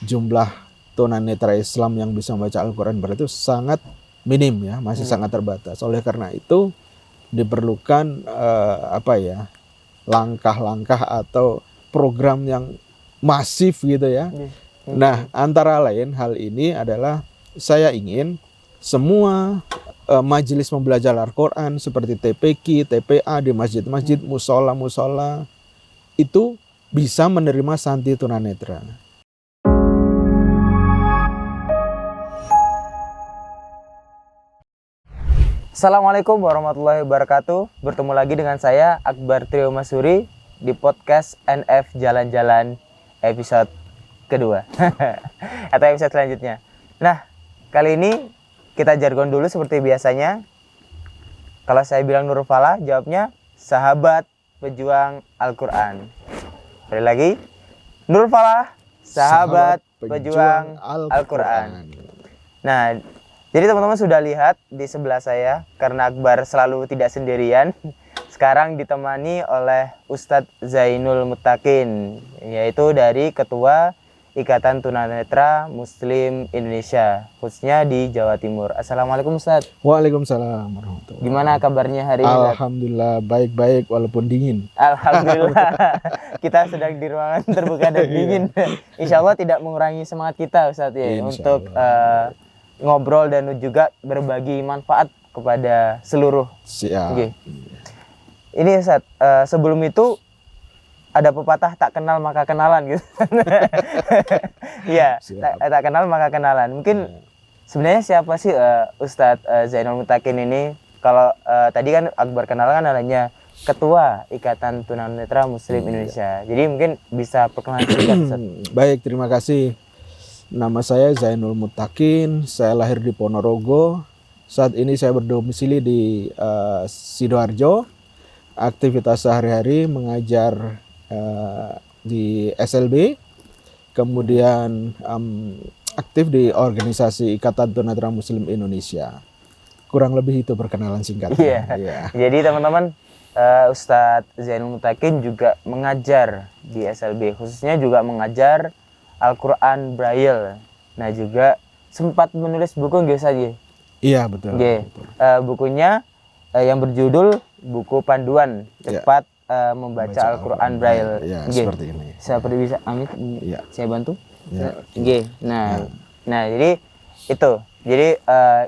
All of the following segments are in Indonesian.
jumlah tunanetra Islam yang bisa membaca Al-Quran Braille itu sangat minim ya, masih sangat terbatas. Oleh karena itu diperlukan langkah-langkah atau program yang masif gitu ya. Nah, antara lain hal ini adalah saya ingin semua majelis pembelajaran Al-Quran seperti TPQ, TPA di masjid-masjid, musola-musola itu bisa menerima santri tunanetra. Assalamualaikum warahmatullahi wabarakatuh. Bertemu lagi dengan saya Akbar Trio Masuri di podcast NF Jalan-Jalan episode kedua atau episode selanjutnya. Nah, kali ini kita jargon dulu seperti biasanya. Kalau saya bilang Nurul Falah, jawabnya sahabat pejuang Al-Quran. Sekali lagi, Nurul Falah, sahabat pejuang Al-Quran. Nah, jadi teman-teman sudah lihat di sebelah saya, karena Akbar selalu tidak sendirian. Sekarang ditemani oleh Ustadz Zainul Muttaqin, yaitu dari Ketua Ikatan Tunanetra Muslim Indonesia, khususnya di Jawa Timur. Assalamualaikum Ustadz. Waalaikumsalam warahmatullahi wabarakatuh. Gimana kabarnya hari ini? Alhamdulillah baik-baik walaupun dingin. Alhamdulillah. Kita sedang di ruangan terbuka dan dingin. Insya Allah tidak mengurangi semangat kita Ustadz ya, untuk ngobrol dan juga berbagi manfaat kepada seluruh. Siap. Okay. Ini Ustaz, sebelum itu ada pepatah tak kenal maka kenalan gitu. Iya, tak kenal maka kenalan. Mungkin sebenarnya siapa sih Ustadz Zainul Muttaqin ini? Kalau tadi kan Akbar kenal kan adanya Ketua Ikatan Tunanetra Muslim Indonesia. Jadi mungkin bisa perkenalan sedikit Ustaz. Baik, terima kasih. Nama saya Zainul Muttaqin, saya lahir di Ponorogo. Saat ini saya berdomisili di Sidoarjo. Aktivitas sehari-hari mengajar di SLB, kemudian aktif di organisasi Ikatan Tunanetra Muslim Indonesia. Kurang lebih itu perkenalan singkatnya. Yeah. Jadi teman-teman, Ustadz Zainul Muttaqin juga mengajar di SLB, khususnya juga mengajar Al-Quran Braille. Nah juga sempat menulis buku nggak saja? Iya betul. Bukunya yang berjudul Buku Panduan Cepat Membaca Al-Quran Braille. Ya, seperti ini. Seperti bisa Amit, saya bantu. Ya. Nah jadi itu. Jadi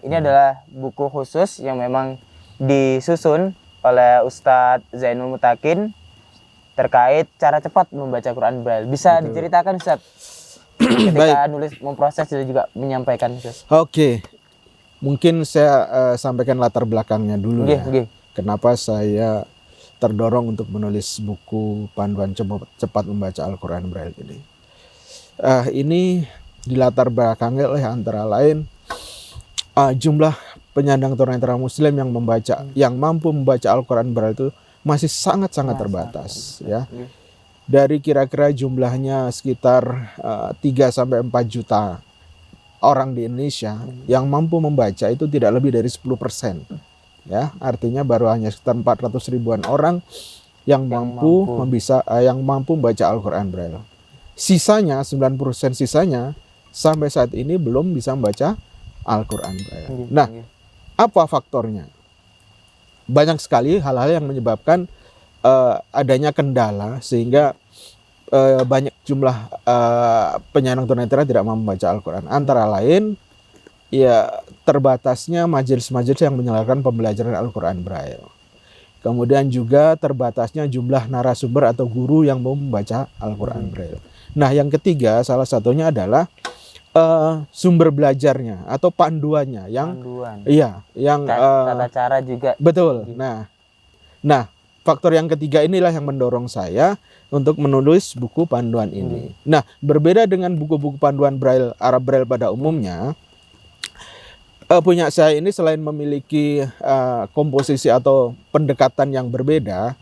ini adalah buku khusus yang memang disusun oleh Ustadz Zainul Muttaqin terkait cara cepat membaca Quran Braille. Bisa diceritakan Ustadz ketika nulis, memproses dan juga menyampaikan Ustadz? Oke. Mungkin saya sampaikan latar belakangnya dulu ya. Kenapa saya terdorong untuk menulis buku panduan cepat membaca Al-Quran Braille ini. Ini dilatar belakangi oleh antara lain jumlah penyandang tunanetra Muslim yang mampu membaca Al-Quran Braille itu masih sangat-sangat terbatas ya. Dari kira-kira jumlahnya sekitar 3-4 juta orang di Indonesia yang mampu membaca itu tidak lebih dari 10%. Ya, artinya baru hanya sekitar 400 ribuan orang yang mampu membaca Al-Quran Braille. Sisanya 90% sisanya sampai saat ini belum bisa membaca Al-Quran Braille. Nah, apa faktornya? Banyak sekali hal-hal yang menyebabkan adanya kendala sehingga banyak jumlah penyandang tunanetra tidak mampu membaca Al-Quran. Antara lain ya terbatasnya majelis-majelis yang menyelenggarakan pembelajaran Al-Quran Braille. Kemudian juga terbatasnya jumlah narasumber atau guru yang mau membaca Al-Quran Braille. Nah, yang ketiga salah satunya adalah sumber belajarnya atau panduannya yang tata cara juga. Betul. Nah, faktor yang ketiga inilah yang mendorong saya untuk menulis buku panduan ini. Nah, berbeda dengan buku-buku panduan Braille Arab Braille pada umumnya, punya saya ini selain memiliki komposisi atau pendekatan yang berbeda,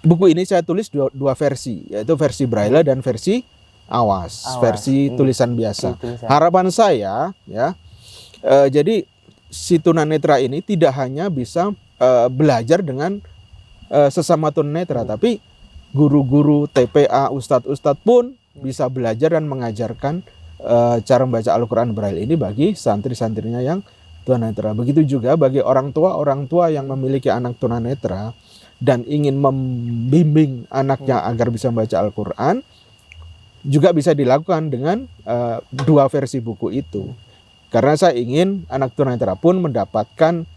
buku ini saya tulis dua versi, yaitu versi Braille dan versi awas. Versi tulisan biasa. Harapan saya ya, jadi si tunanetra ini tidak hanya bisa belajar dengan sesama tunanetra, tapi guru-guru TPA, ustadz-ustadz pun bisa belajar dan mengajarkan cara membaca Al-Quran Braille ini bagi santri-santrinya yang tunanetra. Begitu juga bagi orang tua yang memiliki anak tunanetra dan ingin membimbing anaknya agar bisa membaca Al-Quran, juga bisa dilakukan dengan dua versi buku itu. Karena saya ingin anak tunanetra pun mendapatkan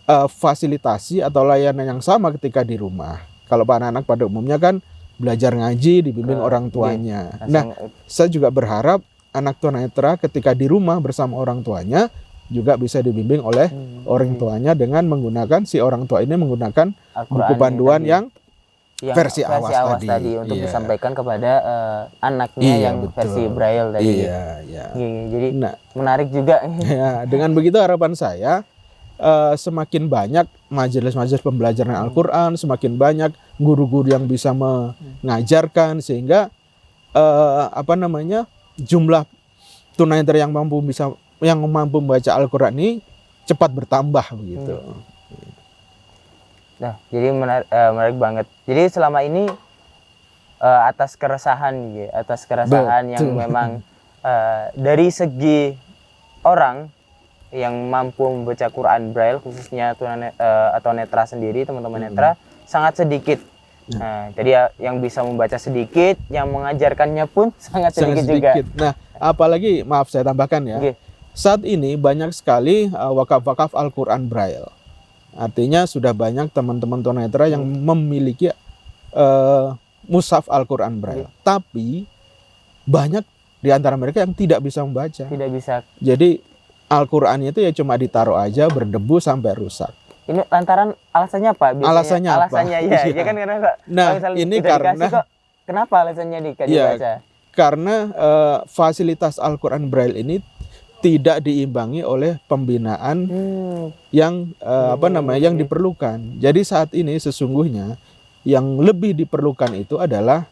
fasilitasi atau layanan yang sama ketika di rumah. Kalau anak-anak pada umumnya kan belajar ngaji dibimbing orang tuanya. Nah, saya juga berharap anak tunanetra ketika di rumah bersama orang tuanya juga bisa dibimbing oleh orang tuanya dengan menggunakan, si orang tua ini menggunakan buku panduan yang versi awas tadi untuk disampaikan kepada anaknya yang betul. Versi Braille tadi. Jadi menarik juga. Ya, dengan begitu harapan saya semakin banyak majelis-majelis pembelajaran Al-Quran, semakin banyak guru-guru yang bisa mengajarkan sehingga jumlah tunanetra yang mampu membaca Al-Quran ini cepat bertambah begitu. Nah, jadi menarik banget. Jadi selama ini atas keresahan yang memang dari segi orang yang mampu membaca Quran Braille khususnya atau netra sendiri, teman-teman netra sangat sedikit. Nah, jadi yang bisa membaca sedikit, yang mengajarkannya pun sangat sedikit juga. Nah, apalagi maaf saya tambahkan ya. Saat ini banyak sekali wakaf-wakaf Al-Quran Braille. Artinya sudah banyak teman-teman tunanetra yang memiliki mushaf Al-Quran Braille. Tapi banyak di antara mereka yang tidak bisa membaca. Tidak bisa. Jadi Al-Quran itu ya cuma ditaruh aja berdebu sampai rusak. Ini lantaran alasannya apa? Biasanya alasannya ya kan karena ini karena kenapa alasannya dibaca? Karena fasilitas Al-Quran Braille ini tidak diimbangi oleh pembinaan yang yang diperlukan. Jadi saat ini sesungguhnya yang lebih diperlukan itu adalah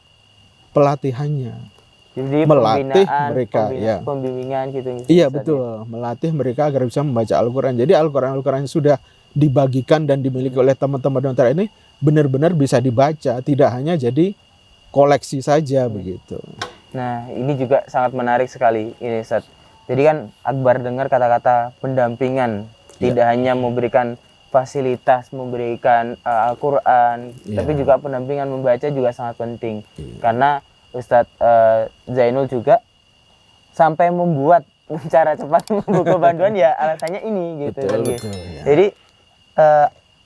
pelatihannya. Jadi melatih mereka pembimbingan gitu. Iya betul, melatih mereka agar bisa membaca Al-Quran. Jadi Al-Quran yang sudah dibagikan dan dimiliki oleh teman-teman tunanetra ini benar-benar bisa dibaca, tidak hanya jadi koleksi saja begitu. Nah, ini juga sangat menarik sekali ini, Ustaz. Jadi kan Akbar dengar kata-kata pendampingan, tidak hanya memberikan fasilitas, memberikan Al-Quran, tapi juga pendampingan membaca juga sangat penting. Karena Ustadz Zainul juga sampai membuat cara cepat buku panduan ya alasannya ini gitu. Betul, ya. Jadi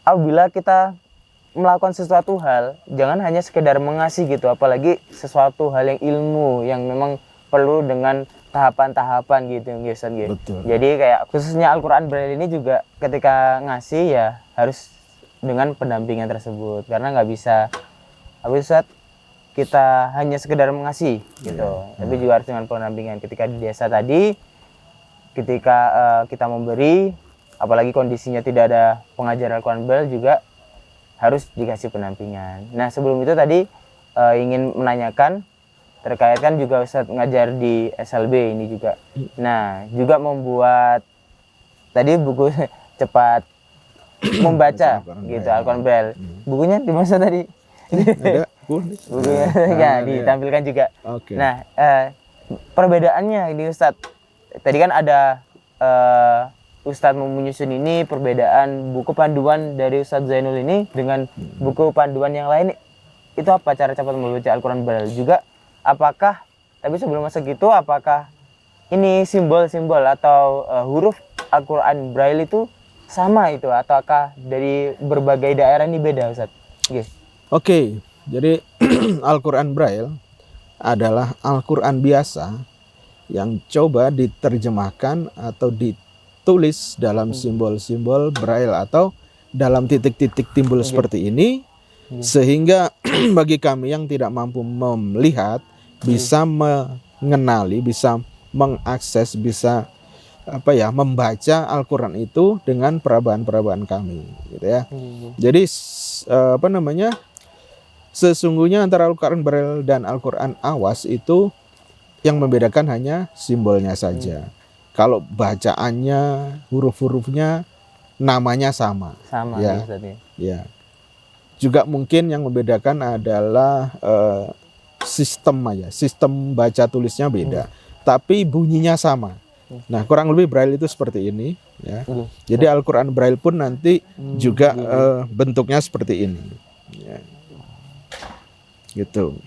apabila kita melakukan sesuatu hal, jangan hanya sekedar mengasih gitu, apalagi sesuatu hal yang ilmu yang memang perlu dengan tahapan-tahapan gitu, Ustadz gitu. Jadi kayak khususnya Al-Quran Braille ini juga ketika ngasih ya harus dengan pendampingan tersebut, karena nggak bisa Ustadz kita hanya sekedar mengasih gitu, tapi juga harus dengan pendampingan. Ketika di desa tadi, ketika kita memberi, apalagi kondisinya tidak ada pengajar Al-Quran Braille juga harus dikasih pendampingan. Nah sebelum itu tadi ingin menanyakan terkait kan juga Ustadz ngajar di SLB ini juga. Nah juga membuat tadi buku cepat membaca gitu Al-Quran Braille. Bukunya di mana tadi? Ada bukunya ya ditampilkan juga. Nah perbedaannya ini Ustadz, tadi kan ada Ustadz menyusun ini perbedaan buku panduan dari Ustadz Zainul ini dengan buku panduan yang lain, itu apa cara cepat membaca Al-Quran Braille juga? Apakah, tapi sebelum masuk itu, apakah ini simbol-simbol atau huruf Al-Quran Braille itu sama itu, ataukah dari berbagai daerah ini beda Ustadz? Oke, jadi Al-Quran Braille adalah Al-Quran biasa yang coba diterjemahkan atau ditulis dalam simbol-simbol Braille atau dalam titik-titik timbul seperti ini, sehingga bagi kami yang tidak mampu melihat bisa mengenali, bisa mengakses, bisa membaca Al-Quran itu dengan perabaan-perabaan kami, gitu ya. Jadi sesungguhnya antara Al-Quran Braille dan Al-Quran Awas itu yang membedakan hanya simbolnya saja. Kalau bacaannya, huruf-hurufnya, namanya sama. Sama ya. Juga mungkin yang membedakan adalah sistem aja, sistem baca tulisnya beda, tapi bunyinya sama. Nah, kurang lebih Braille itu seperti ini, ya. Jadi Al-Quran Braille pun nanti juga bentuknya seperti ini, ya. Gitu.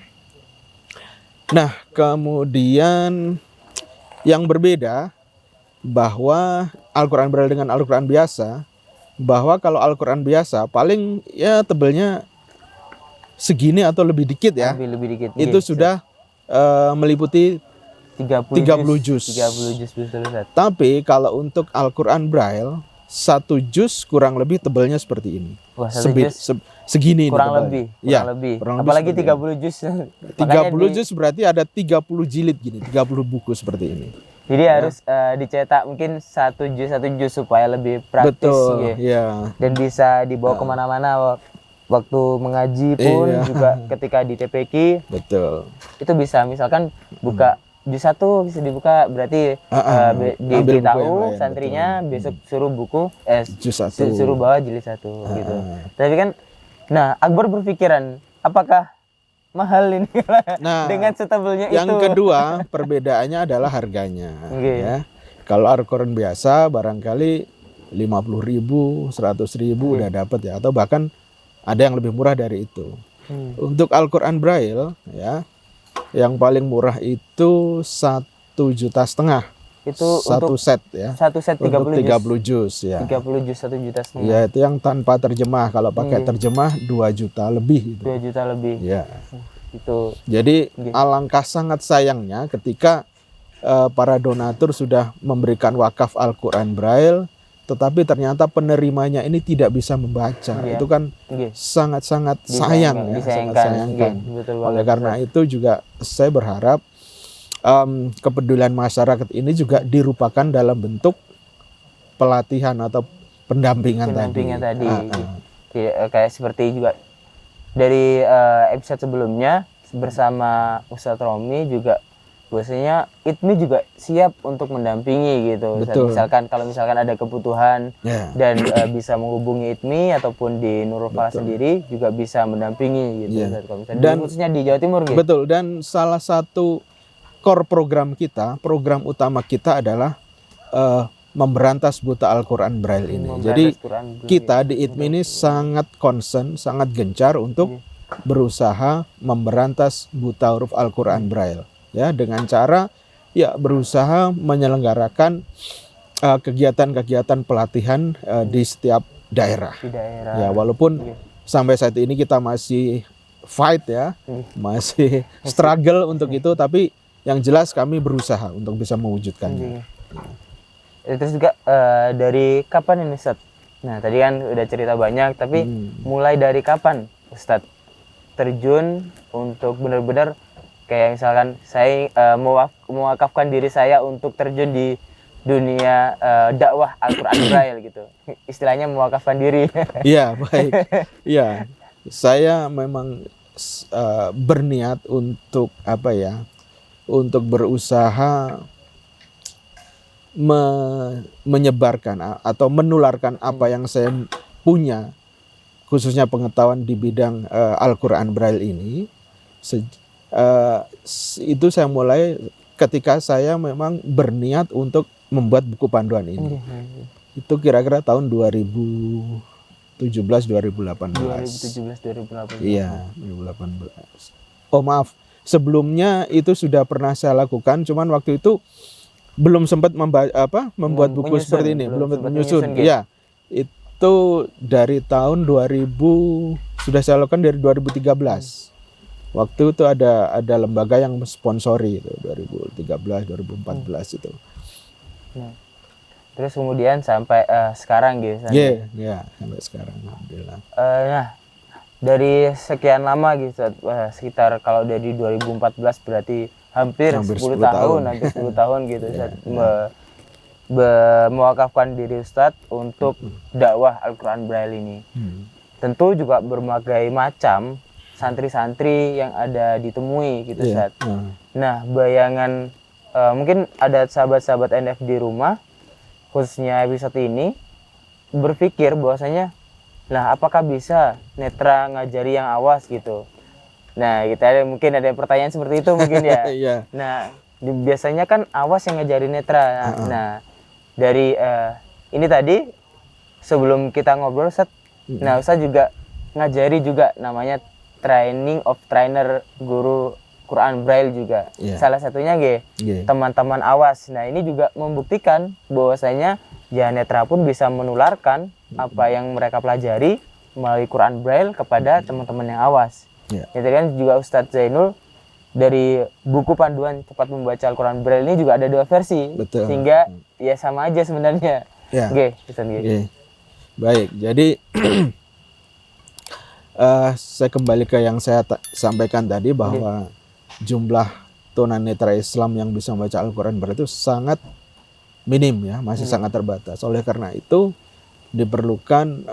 Nah, kemudian yang berbeda bahwa Al-Quran Braille dengan Al-Quran biasa, bahwa kalau Al-Quran biasa paling ya tebelnya segini atau lebih dikit ya. Lebih dikit. Itu sudah meliputi 30 juz. 30 juz betul, Ustaz. Tapi kalau untuk Al-Quran Braille, 1 juz kurang lebih tebelnya seperti ini. Wah, 1 juz segini kurang ini lebih. kurang lebih. Apalagi 30 juz. 30 juz berarti ada 30 jilid gini, 30 buku seperti ini. Jadi harus dicetak mungkin 1 juz supaya lebih praktis. Betul, gitu. ya. Dan bisa dibawa kemana-mana waktu mengaji pun juga ketika di TPQ. Betul. Itu bisa misalkan buka juz 1 bisa dibuka, berarti diberitahu santrinya besok suruh buku juz 1. suruh bawa jilid 1 gitu. Tapi kan Akbar berpikiran apakah mahal ini dengan setebelnya itu. Yang kedua perbedaannya adalah harganya. Ya. Kalau Al-Quran biasa barangkali 50.000, 100.000 udah dapat ya, atau bahkan ada yang lebih murah dari itu. Untuk Al-Quran Braille ya, yang paling murah itu 1,5 juta. Itu satu set ya. Satu set 30 juz ya. 30 juz 1,5 juta. Ya, itu yang tanpa terjemah. Kalau pakai terjemah 2 juta lebih gitu. 2 juta lebih. Ya. Itu. Jadi alangkah sangat sayangnya ketika para donatur sudah memberikan wakaf Al-Quran Braille, tetapi ternyata penerimanya ini tidak bisa membaca. Itu kan sangat-sangat sayang ya, sangat sayangkan. Oleh karena itu juga saya berharap kepedulian masyarakat ini juga dirupakan dalam bentuk pelatihan atau pendampingan tadi. Kayak seperti juga dari episode sebelumnya bersama Ustadz Romi juga, biasanya ITMI juga siap untuk mendampingi gitu. Misalkan kalau misalkan ada kebutuhan dan bisa menghubungi ITMI ataupun di Nurul Falah sendiri juga bisa mendampingi gitu. Dan khususnya di Jawa Timur gitu. Betul, dan salah satu core program kita, program utama kita adalah memberantas buta Al-Quran Braille ini. Jadi kita di ITMI ini sangat concern, sangat gencar untuk berusaha memberantas buta huruf Al-Quran Braille. Ya, dengan cara ya berusaha menyelenggarakan kegiatan-kegiatan pelatihan di setiap daerah. Ya, walaupun sampai saat ini kita masih fight ya, masih struggle untuk itu, tapi yang jelas kami berusaha untuk bisa mewujudkannya. Terus juga dari kapan ini Ustadz? Nah tadi kan udah cerita banyak, tapi mulai dari kapan Ustadz terjun untuk benar-benar kayak misalkan saya mewakafkan diri saya untuk terjun di dunia dakwah Al-Quran Braille gitu. Istilahnya mewakafkan diri. Iya, baik. Iya, saya memang berniat untuk apa ya? Untuk berusaha menyebarkan atau menularkan apa yang saya punya, khususnya pengetahuan di bidang Al-Quran Braille ini. Itu saya mulai ketika saya memang berniat untuk membuat buku panduan ini. Itu kira-kira tahun 2017-2018. Iya, 2018. Oh maaf, sebelumnya itu sudah pernah saya lakukan, cuman waktu itu belum sempat membuat buku seperti ini, belum menyusun. Iya, itu dari tahun 2000 sudah saya lakukan dari 2013. Waktu itu ada lembaga yang sponsori itu 2013, 2014 itu. Terus kemudian sampai sekarang gitu. Iya, sampai sekarang alhamdulillah. Nah, dari sekian lama gitu, sekitar kalau dari 2014 berarti hampir 10 tahun gitu mewakafkan diri Ustadz untuk dakwah Al-Quran Braille ini. Tentu juga berbagai macam santri-santri yang ada ditemui gitu Ustadz. Nah, bayangan mungkin ada sahabat-sahabat NF di rumah, khususnya episode ini, berpikir bahwasanya, nah apakah bisa netra ngajari yang awas gitu? Nah, mungkin ada pertanyaan seperti itu mungkin ya. Iya. Nah, biasanya kan Awas yang ngajarin netra. Nah, dari ini tadi sebelum kita ngobrol, Ustaz, nah Ustaz juga ngajari juga namanya training of trainer guru Quran Braille juga. Salah satunya teman-teman Awas. Nah, ini juga membuktikan bahwasanya ya netra pun bisa menularkan apa yang mereka pelajari melalui Quran Braille kepada teman-teman yang Awas. Itu kan juga Ustadz Zainul dari buku panduan cepat membaca Al-Quran Braille ini juga ada 2 versi. Betul. Sehingga ya sama aja sebenarnya. Baik, jadi saya kembali ke yang saya sampaikan tadi bahwa jumlah tunanetra Islam yang bisa membaca Al-Quran Braille itu sangat minim ya, masih sangat terbatas. Oleh karena itu diperlukan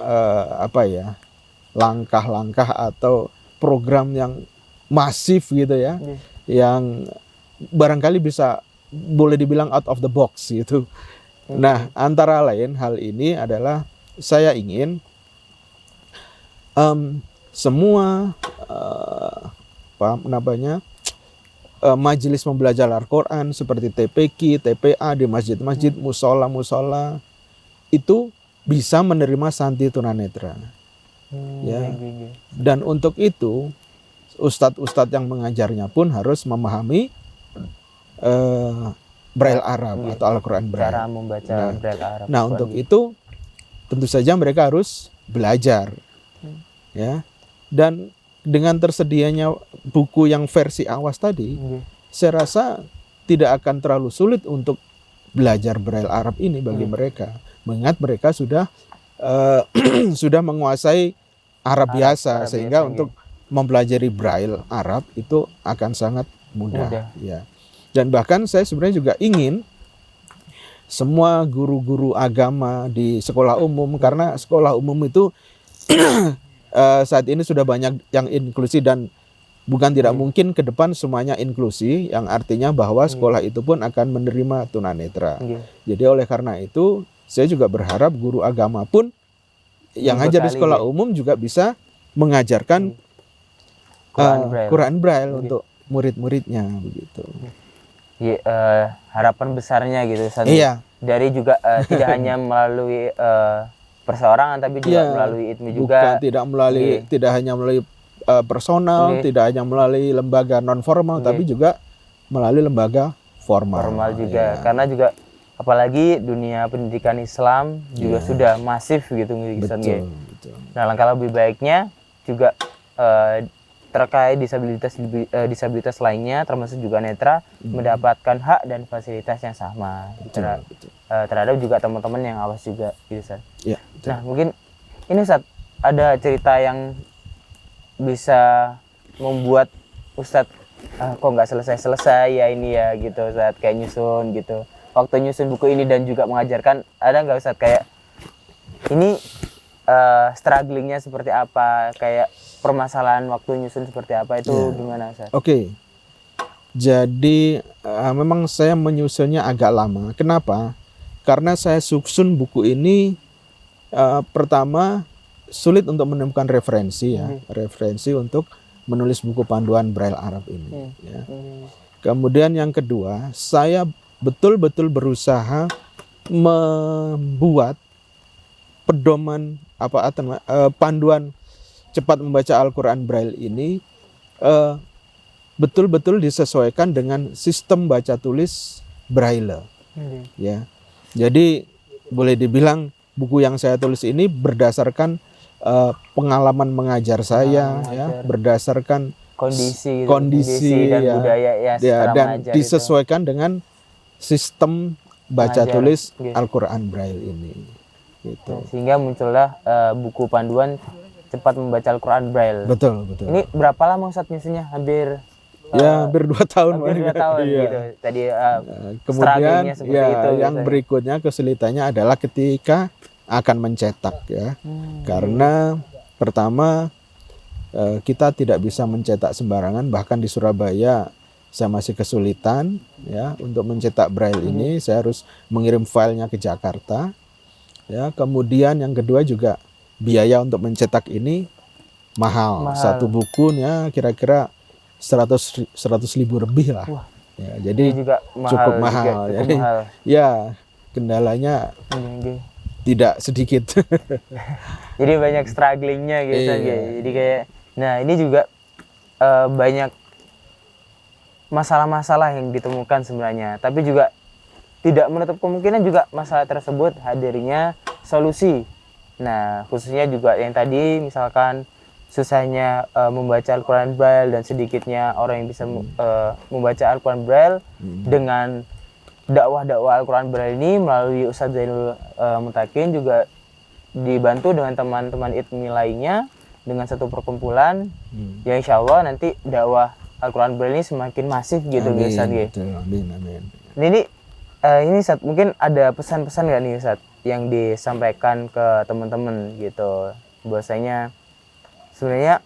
langkah-langkah atau program yang masif gitu ya, yang barangkali bisa boleh dibilang out of the box gitu. Nah, antara lain hal ini adalah saya ingin semua majelis pembelajar Al-Quran seperti TPQ, TPA di masjid-masjid, musola itu bisa menerima santri tunanetra. Dan untuk itu ustadz-ustadz yang mengajarnya pun harus memahami Braille Arab atau Al-Quran Braille. Cara membaca Braille Arab. Nah, untuk itu tentu saja mereka harus belajar, ya. Dan dengan tersedianya buku yang versi Awas tadi, saya rasa tidak akan terlalu sulit untuk belajar Braille Arab ini bagi mereka. Mengingat mereka sudah sudah menguasai Arab biasa, sehingga untuk mempelajari Braille Arab itu akan sangat mudah. Ya. Dan bahkan saya sebenarnya juga ingin semua guru-guru agama di sekolah umum, karena sekolah umum itu saat ini sudah banyak yang inklusi dan bukan tidak mungkin ke depan semuanya inklusi, yang artinya bahwa sekolah itu pun akan menerima tunanetra. Jadi oleh karena itu saya juga berharap guru agama pun yang ngajar di sekolah umum juga bisa mengajarkan Quran Braille untuk murid-muridnya begitu. Harapan besarnya gitu, dari juga tidak hanya melalui perseorangan tapi juga melalui ITMI juga. Tidak hanya melalui personal, tidak hanya melalui lembaga non formal, tapi juga melalui lembaga formal juga. Karena juga apalagi dunia pendidikan Islam juga sudah masif gitu. Betul. Nah, langkah lebih baiknya juga terkait disabilitas lainnya termasuk juga netra mendapatkan hak dan fasilitas yang sama terhadap juga teman-teman yang Awas juga gitu, Ustaz. Nah, mungkin ini Ustaz ada cerita yang bisa membuat Ustaz kok nggak selesai ya ini ya gitu, Ustaz, kayak nyusun gitu. Waktu nyusun buku ini dan juga mengajarkan, ada nggak Ustaz kayak ini strugglingnya seperti apa, kayak permasalahan waktu nyusun seperti apa itu gimana Ustaz? Oke. Jadi memang saya menyusunnya agak lama. Kenapa? Karena saya susun buku ini pertama sulit untuk menemukan referensi referensi untuk menulis buku panduan Braille Arab ini. Ya. Kemudian yang kedua, saya betul-betul berusaha membuat pedoman panduan cepat membaca Al-Quran Braille ini betul-betul disesuaikan dengan sistem baca tulis Braille. Ya. Jadi boleh dibilang buku yang saya tulis ini berdasarkan pengalaman mengajar saya, berdasarkan kondisi dan budaya dan disesuaikan dengan sistem baca tulis Al-Quran Braille ini. Gitu. Sehingga muncullah buku panduan cepat membaca Al-Quran Braille. Betul. Ini berapa lama Ustaz nyusunnya? Hampir 2 tahun. Hampir 2 tahun gitu. Tadi kemudian seperti itu, yang berikutnya kesulitannya adalah ketika akan mencetak ya. Karena pertama kita tidak bisa mencetak sembarangan, bahkan di Surabaya saya masih kesulitan ya untuk mencetak Braille ini. Saya harus mengirim filenya ke Jakarta. Ya, kemudian yang kedua juga biaya untuk mencetak ini mahal. Satu bukunya kira-kira 100 ribu lebih lah. Wah. Ya, jadi Ini juga mahal cukup juga, mahal. cukup Jadi mahal. ya kendalanya tidak sedikit. Jadi banyak strugglingnya gitu. Iya. Jadi kayak, nah ini juga banyak masalah-masalah yang ditemukan sebenarnya. Tapi juga tidak menutup kemungkinan juga masalah tersebut hadirnya solusi. Nah khususnya juga yang tadi misalkan susahnya membaca Al-Quran Braille dan sedikitnya orang yang bisa membaca Al-Quran Braille dengan dakwah Al-Quran Braille ini melalui Ustadz Zainul Mutakin juga dibantu dengan teman-teman ITMI lainnya dengan satu perkumpulan ya insya Allah nanti dakwah Al-Quran Braille ini semakin masif gitu Ustadz. Amin, amin. Ini Ustadz mungkin ada pesan-pesan nggak nih Ustadz yang disampaikan ke teman-teman gitu bahwasanya sebenarnya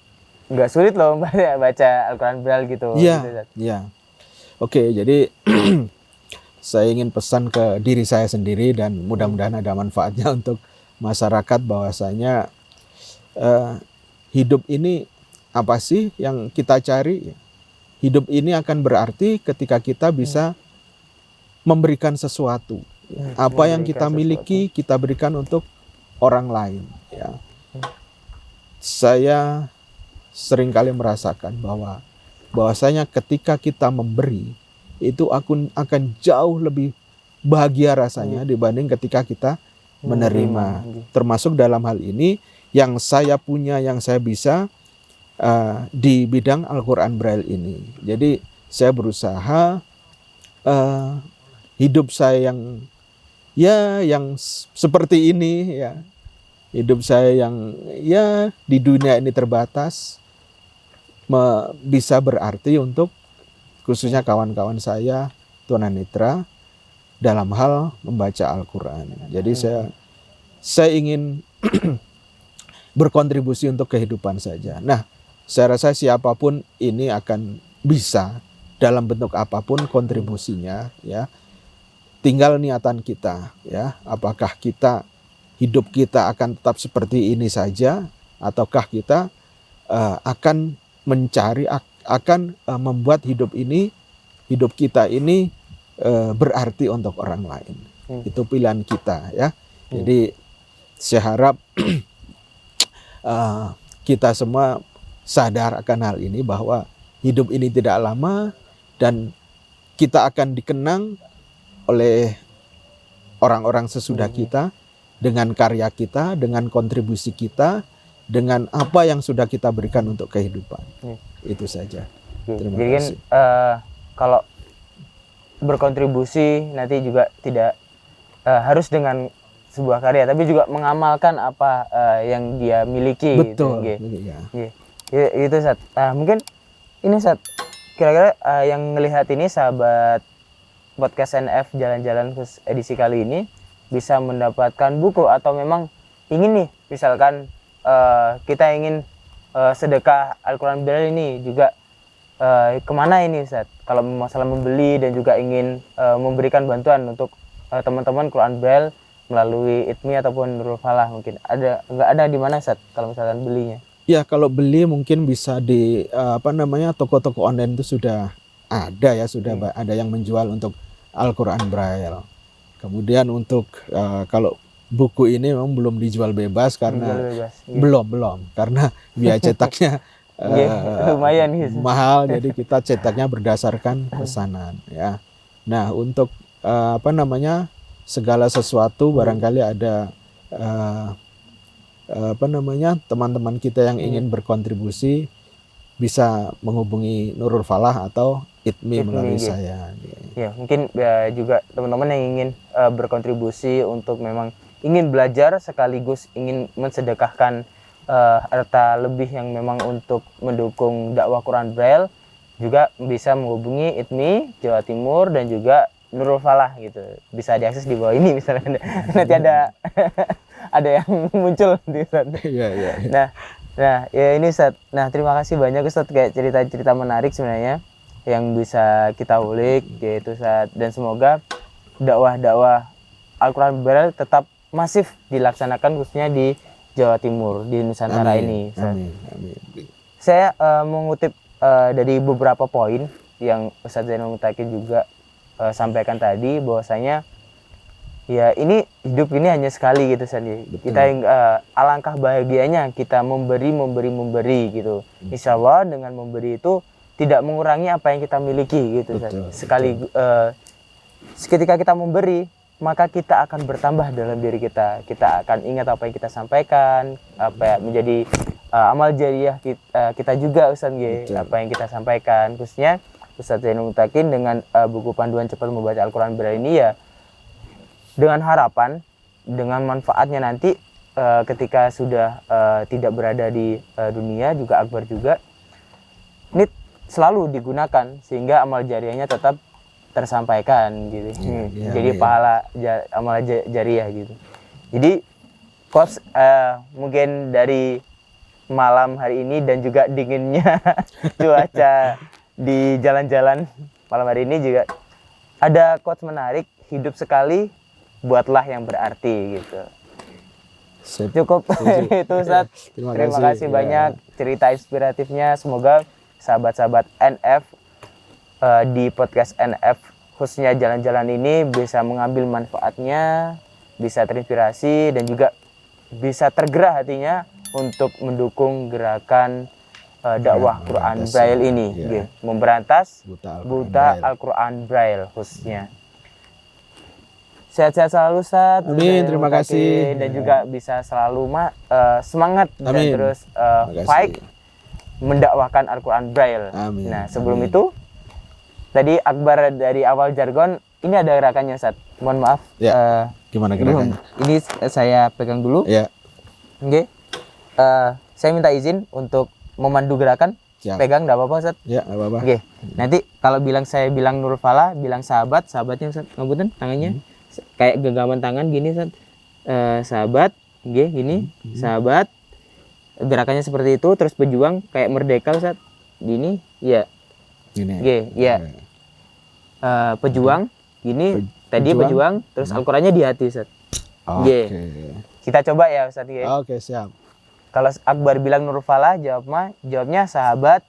nggak sulit loh baca Al-Quran Braille gitu. Iya, iya. Oke, jadi saya ingin pesan ke diri saya sendiri dan mudah-mudahan ada manfaatnya untuk masyarakat bahwasanya hidup ini apa sih yang kita cari? Hidup ini akan berarti ketika kita bisa memberikan sesuatu. Apa yang kita miliki kita berikan untuk orang lain. Ya. Saya seringkali merasakan bahwasanya ketika kita memberi itu akan jauh lebih bahagia rasanya dibanding ketika kita menerima. Termasuk dalam hal ini yang saya punya, yang saya bisa di bidang Al-Quran Braille ini. Jadi saya berusaha hidup saya yang seperti ini ya. Hidup saya yang ya di dunia ini terbatas bisa berarti untuk khususnya kawan-kawan saya tunanetra dalam hal membaca Al-Quran. Jadi saya ingin berkontribusi untuk kehidupan saja. Nah, saya rasa siapapun ini akan bisa dalam bentuk apapun kontribusinya ya. Tinggal niatan kita ya. Apakah hidup kita akan tetap seperti ini saja ataukah kita akan mencari membuat hidup kita ini berarti untuk orang lain. Itu pilihan kita ya. Jadi saya harap kita semua sadar akan hal ini bahwa hidup ini tidak lama dan kita akan dikenang oleh orang-orang sesudah kita dengan karya kita, dengan kontribusi kita, dengan apa yang sudah kita berikan untuk kehidupan. Itu saja. Terima kasih. Kalau berkontribusi nanti juga tidak harus dengan sebuah karya, tapi juga mengamalkan apa yang dia miliki. Betul. Gitu. Itu Sat. Mungkin ini Sat, kira-kira yang melihat ini sahabat podcast NF Jalan-Jalan khusus edisi kali ini bisa mendapatkan buku atau memang ingin nih misalkan kita ingin sedekah Al-Quran Braille ini juga kemana ini Ustaz? Kalau masalah membeli dan juga ingin memberikan bantuan untuk teman-teman Quran Braille melalui ITMI ataupun Nurul Falah mungkin nggak ada di mana Ustaz kalau misalkan belinya? Ya kalau beli mungkin bisa di toko-toko online itu sudah ada ya, ada yang menjual untuk Al-Quran Braille. Kemudian untuk kalau buku ini memang belum dijual bebas karena belum karena biaya cetaknya lumayan gitu. Mahal, jadi kita cetaknya berdasarkan pesanan ya. Nah untuk segala sesuatu barangkali ada teman-teman kita yang ingin berkontribusi bisa menghubungi Nurul Falah atau ITMI melalui saya. Ya mungkin juga teman-teman yang ingin berkontribusi untuk memang ingin belajar sekaligus ingin mensedekahkan harta lebih yang memang untuk mendukung dakwah Quran Braille juga bisa menghubungi ITMI Jawa Timur dan juga Nurul Falah gitu. Bisa diakses di bawah ini misalnya. Nanti ada yang muncul di sana. Iya. Nah, ya ini Ustaz. Nah, terima kasih banyak Ustaz kayak cerita-cerita menarik sebenarnya yang bisa kita ulik yaitu Ustaz, dan semoga dakwah-dakwah Al-Quran Braille tetap masif dilaksanakan khususnya di Jawa Timur di Nusantara ini. Amin. Saya mengutip dari beberapa poin yang Ustadz Zainul Mutakin juga sampaikan tadi, bahwasanya ya ini hidup ini hanya sekali gitu Sandi. Kita alangkah bahagianya kita memberi gitu. Insya Allah dengan memberi itu tidak mengurangi apa yang kita miliki gitu. Ketika kita memberi, maka kita akan bertambah dalam diri kita. Kita akan ingat apa yang kita sampaikan, apa menjadi amal jariah kita juga Ustadz apa yang kita sampaikan. Khususnya Ustadz Zainul Mutakin dengan buku panduan cepat membaca Al-Quran Braille ini ya, dengan harapan, dengan manfaatnya nanti ketika sudah tidak berada di dunia juga, Akbar juga ini selalu digunakan sehingga amal jariahnya tetap tersampaikan gitu. Jadi pahala amal jariah gitu. Jadi coach mungkin dari malam hari ini dan juga dinginnya cuaca di jalan-jalan malam hari ini juga ada quotes menarik, hidup sekali buatlah yang berarti gitu. Cukup itu Ustadz. Terima kasih banyak cerita inspiratifnya. Semoga sahabat-sahabat NF di podcast NF khususnya jalan-jalan ini bisa mengambil manfaatnya, bisa terinspirasi dan juga bisa tergerak hatinya untuk mendukung gerakan dakwah Quran Braille ini, memberantas buta Al-Quran Braille khususnya. Sehat-sehat selalu Ustadz. Amin, terima kasih. Dan juga bisa selalu semangat dan terus fight mendakwahkan Al-Quran Braille. Amin. Nah sebelum itu, tadi Akbar dari awal jargon, ini ada gerakannya Ustadz. Mohon maaf. Ya, gimana gerakannya? Ini saya pegang dulu. Ya. Oke. Saya minta izin untuk memandu gerakan. Siap. Pegang, nggak apa-apa Ustadz? Ya, nggak apa-apa. Oke. Nanti kalau saya bilang Nurul Falah, bilang sahabatnya Ustadz. Ngapunten tangannya. Kayak genggaman tangan gini Ustadz. Sahabat, gini. Sahabat. Gerakannya seperti itu, terus pejuang kayak merdeka Ustadz. Gini, ya. Gini. Ya. Pejuang, gini. Tadi pejuang, terus Al-Qurannya di hati Ustadz. Oke. Kita coba ya Ustadz. Oke, siap. Kalau Akbar bilang Nurul Falah, jawabnya sahabat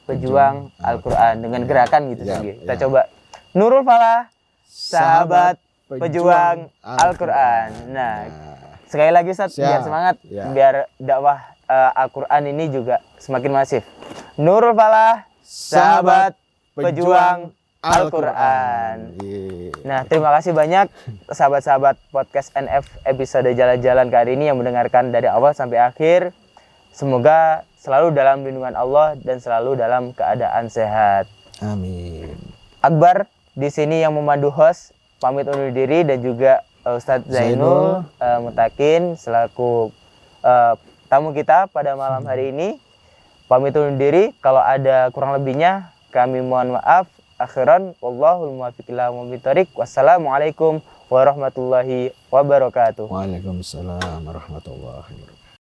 pejuang Al-Quran dengan gerakan gitu. Kita coba. Nurul Falah, sahabat pejuang Al-Quran. Nah, sekali lagi Ustadz, biar semangat, biar dakwah Al-Quran ini juga semakin masif. Nurul Falah, sahabat pejuang Al-Quran. Nah, terima kasih banyak sahabat-sahabat podcast NF episode jalan-jalan kali ini yang mendengarkan dari awal sampai akhir. Semoga selalu dalam lindungan Allah dan selalu dalam keadaan sehat. Amin. Akbar di sini yang memandu host, pamit undur diri, dan juga Ustadz Zainul Mutakin selaku tamu kita pada malam hari ini. Pamit undur diri. Kalau ada kurang lebihnya kami mohon maaf. Akhiran wallahul muwaffiq ila aqwamit thoriq. Wassalamualaikum warahmatullahi wabarakatuh. Waalaikumsalam warahmatullahi wabarakatuh.